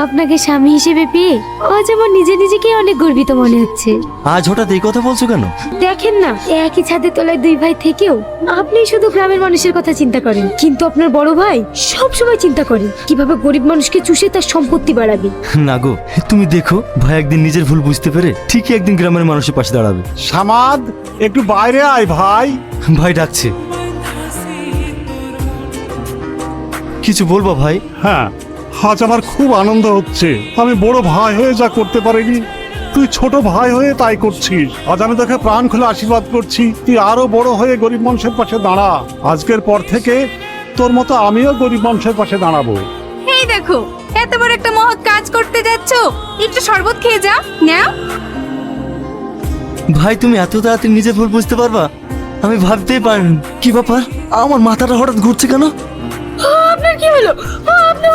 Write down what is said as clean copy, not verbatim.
আপনাকে স্বামী হিসেবে পেয়ে আজ আমার নিজেকে অনেক গর্বিত মনে হচ্ছে। আজ হঠাৎ এই কথা বলছো কেন? দেখেন না, একই ছাদের তলায় দুই ভাই থেকেও আপনি শুধু গ্রামের মানুষের কথা চিন্তা করেন, কিন্তু আপনার বড় ভাই সব সময় চিন্তা করে কিভাবে গরিব মানুষকে চুষে তার সম্পত্তি বাড়াবে। না গো, তুমি দেখো ভাই একদিন নিজের ভুল বুঝতে পেরে ঠিকই একদিন গ্রামের মানুষের পাশে দাঁড়াবে। সামাদ, একটু বাইরে আয় ভাই। ভাই ডাকছে, কিছু বলবো ভাই? হ্যাঁ, আজ আমার খুব আনন্দ হচ্ছে। আমি বড় ভাই হয়ে যা করতে পারিনি, তুই ছোট ভাই হয়ে তাই করছিস। আজ আমি তোকে প্রাণ খুলে আশীর্বাদ করছি, তুই আরো বড় হয়ে গরিব মানুষের পাশে দাঁড়া। আজকের পর থেকে তোর মতো আমিও গরিব মানুষের পাশে দাঁড়াবো। এই দেখো, এত বড় একটা মহৎ কাজ করতে যাচ্ছ, একটু শরবত খেয়ে যাও। নাও। ভাই তুমি এত তাড়াতাড়ি নিজের ভুল বুঝতে পারবা? আমি ভাবতেই পারিনি। কি ব্যাপার, আমার মাথাটা হঠাৎ ঘুরছে কেন? আপনার কি হলো? আপনি